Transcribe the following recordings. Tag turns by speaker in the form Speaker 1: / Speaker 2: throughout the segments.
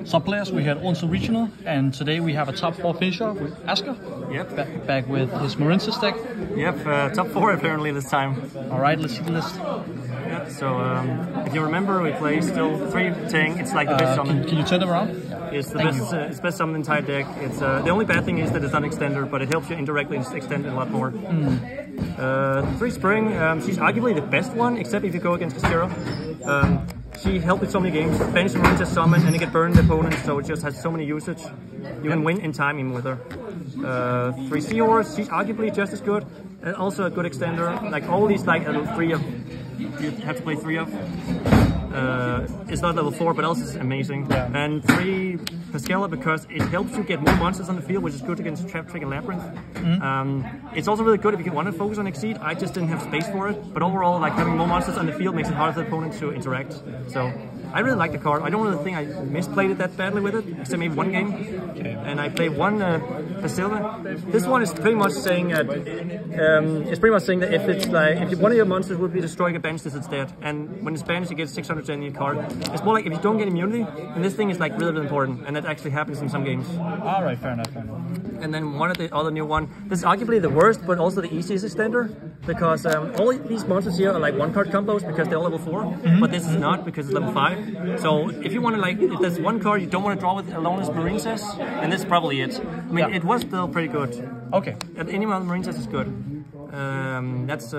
Speaker 1: sub-players. We had Odense Regional, and today we have a top 4 finisher with Asger.
Speaker 2: Yep.
Speaker 1: Back with his Marincess deck.
Speaker 2: Yep, top 4 apparently this time.
Speaker 1: Alright, let's see the list.
Speaker 2: Yeah, so if you remember, we play still 3 Tang. It's like the best summon.
Speaker 1: Can you turn them around?
Speaker 2: It's the best. It's best summon in the entire deck. It's the only bad thing is that it's not extender, but it helps you indirectly extend it a lot more. 3 Spring. She's arguably the best one, except if you go against Kastira. She helped with so many games. Bench Marincess summon and you get burned the opponent, so it just has so many usage. You can win in timing with her. 3 Seahorse. She's arguably just as good. And also a good extender. Like all these, like 3 of. You have to play 3 of. It's not level 4, but else it's amazing.
Speaker 1: Yeah.
Speaker 2: And 3 Pascala because it helps you get more monsters on the field, which is good against Trap Trick and Labyrinth. It's also really good if you want to focus on Exceed. I just didn't have space for it, but overall, like having more monsters on the field makes it harder for the opponent to interact. So I really like the card. I don't really think I misplayed it that badly with it, except maybe 1 game.
Speaker 1: Okay.
Speaker 2: And I played 1 Pascala. This one is pretty much saying that if it's like if one of your monsters would be destroyed, you banish this instead. And when it's banished, you get 600 to any card. It's more like if you don't get immunity, and this thing is like really, really important, and that actually happens in some games.
Speaker 1: Alright, fair enough.
Speaker 2: And then one of the other new one. This is arguably the worst, but also the easiest extender, because all these monsters here are like 1-card combos because they're all level 4, but this is not because it's level 5. So if you want to like, if there's 1 card you don't want to draw with alone as Marincess, then this is probably it. I mean, it was still pretty good.
Speaker 1: Okay.
Speaker 2: Any amount of Marincess is good. That's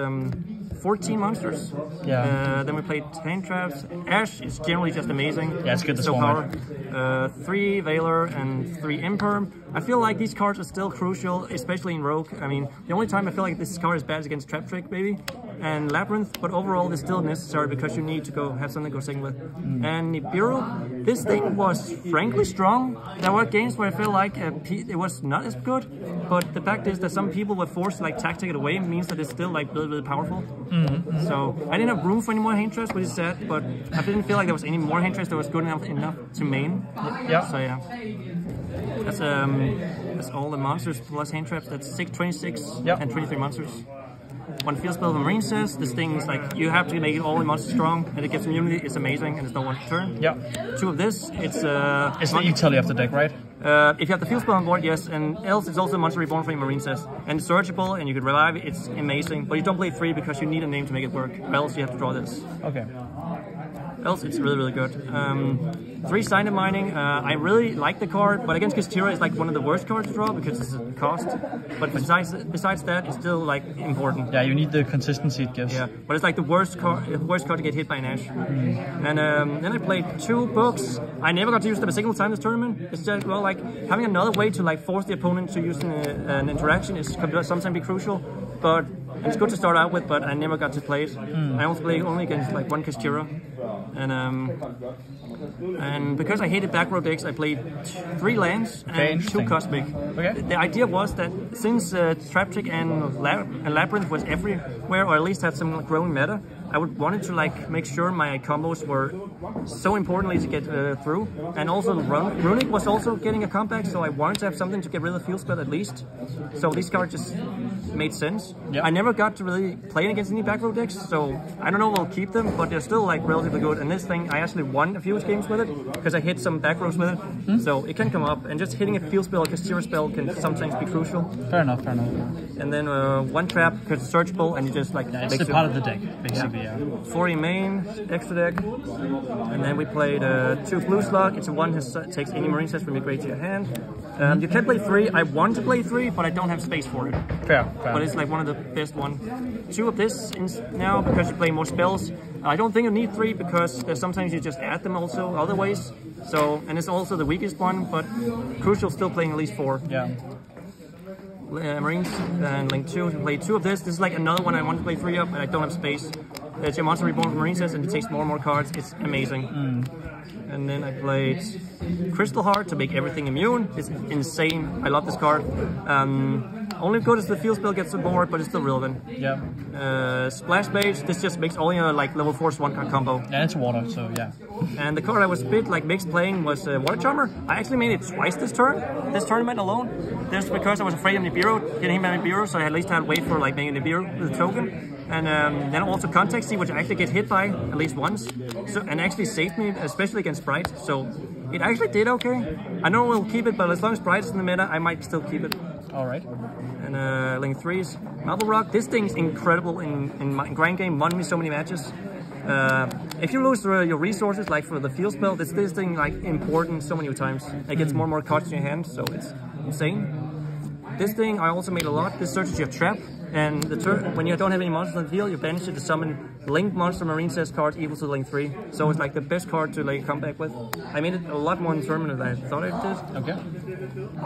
Speaker 2: 14 monsters.
Speaker 1: Yeah.
Speaker 2: Then we played 10 traps. Ash is generally just amazing.
Speaker 1: Yeah, it's good.
Speaker 2: So power. 3 Veiler and 3 Imperm. I feel like these cards are still crucial, especially in Rogue. I mean, the only time I feel like this card is bad is against Trap Trick, maybe, and Labyrinth, but overall it's still necessary because you need to go have something to go sing with. And Nibiru, this thing was frankly strong. There were games where I feel like it was not as good, but the fact is that some people were forced to like tactic it away means that it's still like really, really powerful. So I didn't have room for any more hand traps, which is sad, but I didn't feel like there was any more hand traps that was good enough to main.
Speaker 1: Yeah.
Speaker 2: So yeah. That's all the monsters plus hand traps. That's 26 and 23 monsters. 1 field spell from Marincess. This thing is like you have to make it all the monsters strong, and it gives immunity. It's amazing, and it's no 1 turn.
Speaker 1: Yeah.
Speaker 2: 2 of this. It's
Speaker 1: the Italy of the deck, right?
Speaker 2: If you have the field spell on board, yes, and else it's also a monster reborn from Marincess, and it's searchable, and you could revive it. It's amazing, but you don't play 3 because you need a name to make it work. Or else you have to draw this.
Speaker 1: Okay.
Speaker 2: Else it's really, really good. 3 Sign of Mining. I really like the card, but against Kastira it's like one of the worst cards to draw because it's a cost. But besides that, it's still like important.
Speaker 1: Yeah, you need the consistency it gives.
Speaker 2: Yeah, but it's like the worst card to get hit by an Ash. And then I played 2 books. I never got to use them a single time this tournament. It's just well, like having another way to like force the opponent to use an interaction is sometimes be crucial. But it's good to start out with, but I never got to play it. I also played only against like 1 Kastira. And because I hated back row decks, I played 3 lands and 2 Cosmic.
Speaker 1: Okay.
Speaker 2: The idea was that since Trap Trick and Labyrinth was everywhere, or at least had some growing meta, I wanted to like make sure my combos were so importantly to get through, and also Runic was also getting a comeback, so I wanted to have something to get rid of field spell at least. So these cards just made sense. Yep. I never got to really play against any back row decks, so I don't know if I'll keep them, but they're still like relatively good. And this thing, I actually won a few games with it because I hit some back rows with it, so it can come up. And just hitting a field spell like a Kastira spell can sometimes be crucial.
Speaker 1: Fair enough.
Speaker 2: And then 1 trap because it's searchable, and you just like
Speaker 1: it's a part of the deck basically. Yeah.
Speaker 2: 40 main, extra deck, and then we played 2 blue slug. It's a 1 that takes any Marincess from your grave to your hand. You can play 3. I want to play 3, but I don't have space for it.
Speaker 1: Fair.
Speaker 2: But it's like one of the best one. 2 of this now because you play more spells. I don't think you need 3 because sometimes you just add them also other ways. So, and it's also the weakest one, but crucial still playing at least 4.
Speaker 1: Yeah.
Speaker 2: Marines and Link 2 to play 2 of this. This is like another one I want to play 3 of, and I don't have space. It's a monster reborn from Marincess, and it takes more and more cards. It's amazing. And then I played Crystal Heart to make everything immune. It's insane. I love this card. Only good as the field spell gets aboard, but it's still relevant.
Speaker 1: Yeah.
Speaker 2: Splash Mage. This just makes all your like level 4 1-card combo.
Speaker 1: Yeah, it's water, so yeah.
Speaker 2: And the card I was a bit like mixed playing was Water Charmer. I actually made it twice this tournament alone. Just because I was afraid of Nibiru, getting him by Nibiru, so I at least had to wait for like making Nibiru with a token. And then also Context, which I actually get hit by at least once, so and actually saved me, especially against Sprite. So It actually did okay. I know we'll keep it, but as long as Bright is in the meta, I might still keep it.
Speaker 1: Alright.
Speaker 2: And Link 3s. Marble Rock, this thing's incredible in my grind game, won me so many matches. If you lose your resources, like for the field spell, this thing like important so many times. It gets more and more cards in your hand, so it's insane. This thing I also made a lot. This searches your trap, and when you don't have any monsters on the field, you banish it to summon Link monster Marincess cards equal to Link 3. So it's like the best card to like come back with. I made it a lot more in the tournament than I thought I did.
Speaker 1: Okay.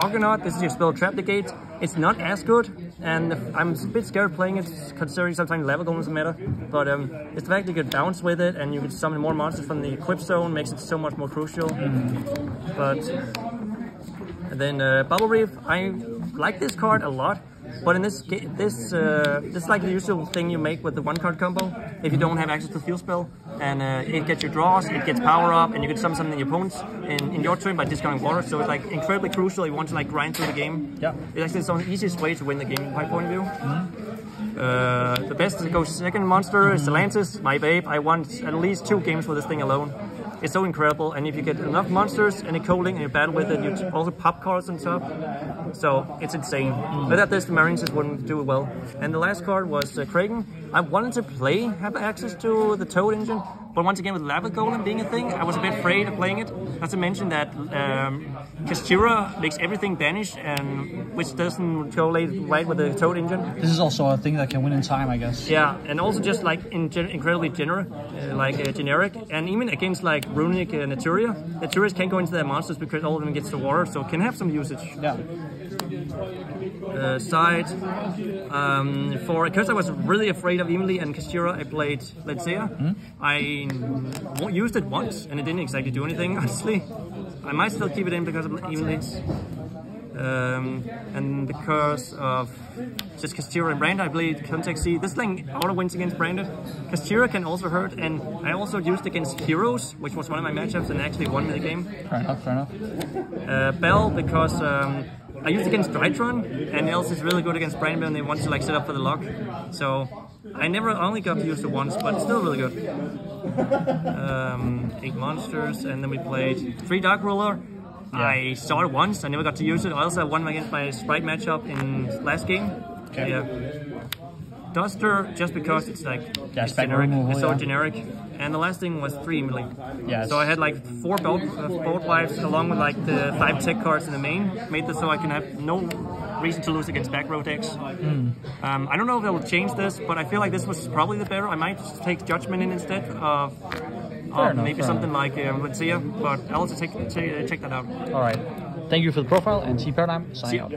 Speaker 2: Argonaut, this is your spell Trap Negate. It's not as good, and I'm a bit scared playing it, considering sometimes Lava Golem is a meta. But it's the fact that you can bounce with it, and you can summon more monsters from the equip zone, makes it so much more crucial. And then Bubble Reef, I like this card a lot, but in this is like the usual thing you make with the one card combo. If you don't have access to field spell, and it gets your draws, it gets power up, and you can summon something in your opponents in your turn by discarding water. So it's like incredibly crucial if you want to like grind through the game.
Speaker 1: Yeah,
Speaker 2: it's actually some easiest way to win the game in my point of view. The best to go second monster is Marincess, my babe. I won at least 2 games with this thing alone. It's so incredible, and if you get enough monsters and a cooling and you battle with it, you also pop cards on top. So it's insane. Without this, the Marincess wouldn't do it well. And the last card was Kraken. I wanted to have access to the Toad engine, but once again with Lava Golem being a thing, I was a bit afraid of playing it. Not to mention that Kastira makes everything banish, and which doesn't correlate right with the Toad engine.
Speaker 1: This is also a thing that can win in time, I guess.
Speaker 2: Yeah, and also just like incredibly generic, and even against like Runic and Naturia. Naturias can't go into their monsters because all of them gets the water, so it can have some usage.
Speaker 1: Yeah.
Speaker 2: Side because I was really afraid of Emily and Kastira, I played Ledzea. I used it once and it didn't exactly do anything, honestly. I might still keep it in because of Emily's. And because of just Kastira and Branded, I played Contact C. This thing auto wins against Branded. Kastira can also hurt, and I also used agained Heroes, which was one of my matchups and actually won me the game.
Speaker 1: Fair enough, fair enough.
Speaker 2: Bell, because I used against Drytron, and else is really good against Branded, and they want to like set up for the lock. So I only got to use it once, but it's still really good. 8 monsters, and then we played 3 Dark Ruler. Yeah. I saw it once, I never got to use it. I also won against my Sprite matchup in last game. Okay. Yeah. Duster, just because it's like it's generic. Removal, it's so generic. And the last thing was 3 Emily. Yeah. So I had like 4 bolt wipes along with like the 5 tech cards in the main. Made this so I can have no reason to lose against back row decks. I don't know if they will change this, but I feel like this was probably the better. I might just take Judgment in instead of maybe something like Ledzea, but I'll also check that out.
Speaker 1: Alright. Thank you for the profile, and T Paradigm signing out.